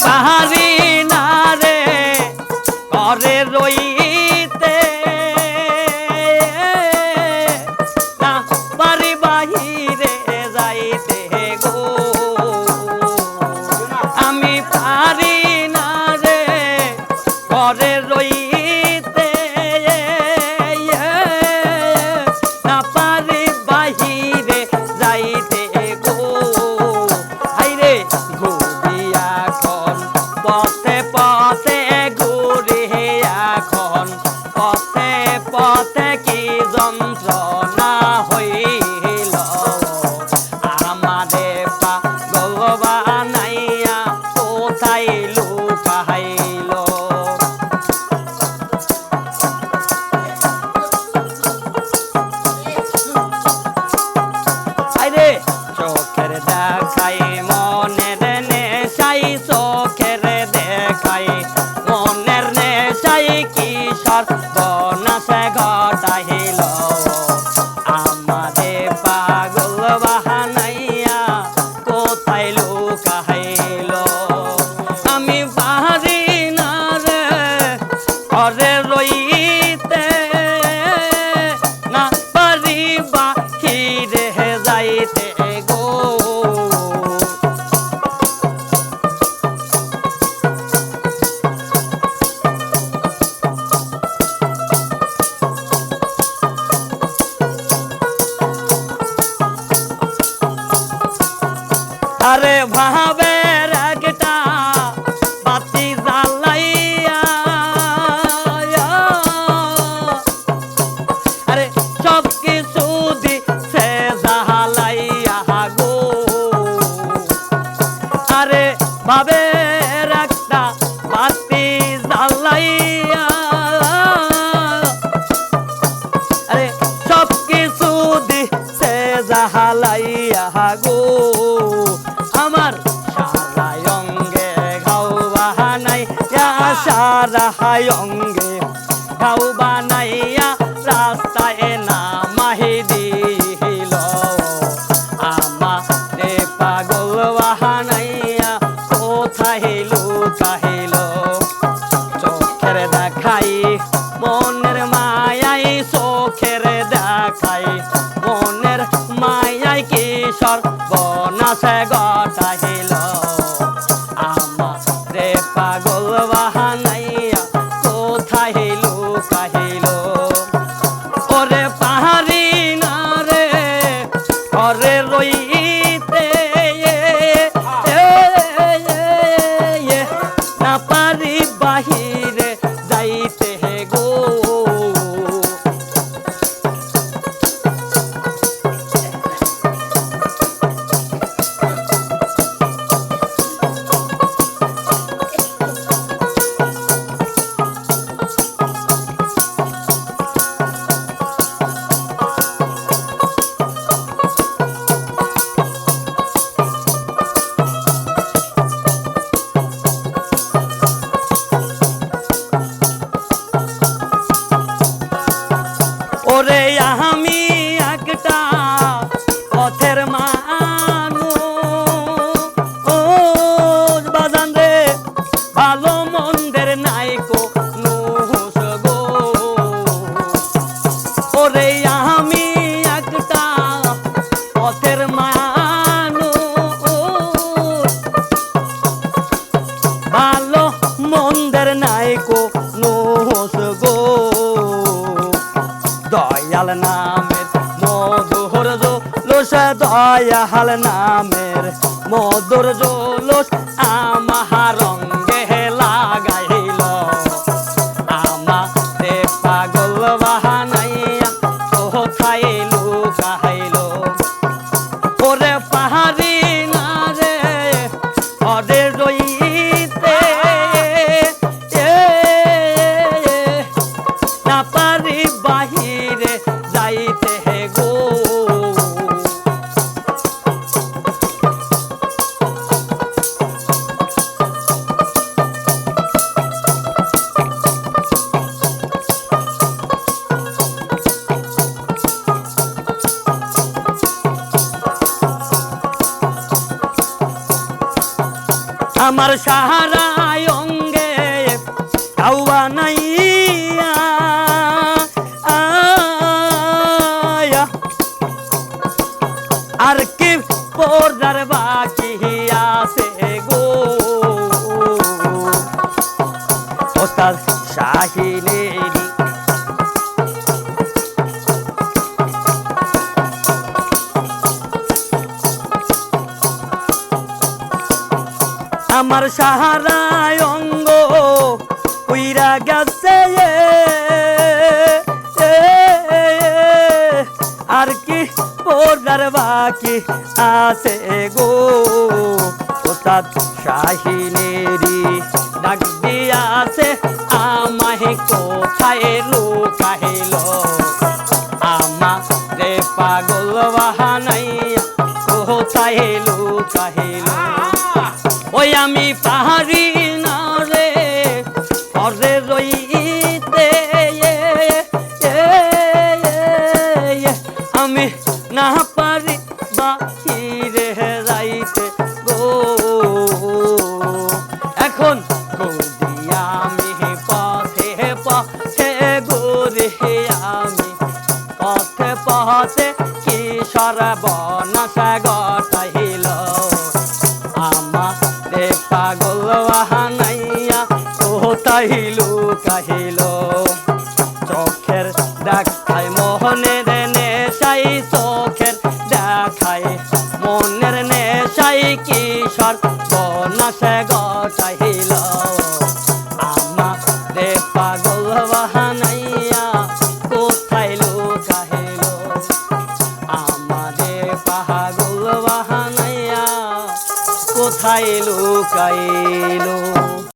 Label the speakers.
Speaker 1: পাহাড়ি না রে ঘরে রইতে না বাড়ি বাহিরে যাইতে গো আমি পারি না রে ঘরে রইতে না পারি বাহিরে যাইতে গো হাইরে ঘুরি এখন পথে পথে ঘুরি এখন পথে পথে কি যন্ত্রণা হইল আমারে পাগল বানাইয়া কোথায় লুকাইল আইরে চোখের দেখাই মনের নেশাই চোখের দেখাই মনের নেশাই কিশোর বনাশে ঘটাইল আমারে পাগল বাহানাইয়া কোথায় লুকাইল আমি বাহারি না রে ঘরে রইতে না পারি বাহিরে যাইতে গো আরে ভাবের একটা বাতি জ্বালাইয়া আরে সব কিছু দিছে জ্বালাইয়া গো আরে ভাবের একটা বাতি জ্বালাইয়া আরে সব কিছু দিছে জ্বালাইয়া গো আমার সারা অঙ্গে ঘাও বানাইয়া সারা অঙ্গে ঘাও বানাইয়া রাস্তায় নামাই দিল আমারে পাগল বানাইয়া কোথায় লুকাইল চোখের দেখাই মনের মায়াই চোখের দেখাই মনের মায়াই কিশোর বনাশে ঘটাইল আমারে পাগল বাহানাইয়া কোথায় লুকাইল ওরে পাহাড়ি না রে ঘরে রইতে না পারি বাহিরে যাইতে গো ওরে আমি একটা পথের মানুষ বাজান রে ভালো মন্দের নাই কোনো গো ওরে আমি একটা পথের মানুষ ভালো মন্দের নাই কোনো গো দয়াল নামের মধুর জোলস দয়াল নামের মধুর জোলস আমার রঙ্গে লাগাইল আমারে পাগল বাহানাইয়া কোথায় লুকাইল ওরে পাহাড়ি না রে ঘরে রইতে না পারি বাহিরে যাইতে গো আমার সাহারা অঙ্গে কাউয়া নাইয়া আর কি পর্দার বাকি আছে গো ওস্তাদ শাহিনেরি আমার সাহারা অঙ্গ উইরা গেছে আর কি পর্দার বাকি আছে গো ওস্তাদ শাহিনেরি ডাক দিয়াছে আমায় কোথায় লুকাইল আমারে পাগল বাহানাইয়া কোথায় লুকাইল ওই আমি পাহাড়ি না রে পরে রইতে আমি না পারি বাহিরে যাইতে গো এখন গৌদিয়া আমি পথে পথে ঘুরে আমি পথে পথে কি সর্বনাশ ঘটাইল আমারে পাগল বাহানাইয়া কোথায় লুকাইল চোখের দেখায় মোহনের নেশাই চোখের দেখায় মনের নেশাই কিশোর বনাশে ঘটাইল আমারে পাগল বাহানাইয়া কোথায় লুকাইল আমারে পাগল বাহানাইয়া কোথায় লুকাইল।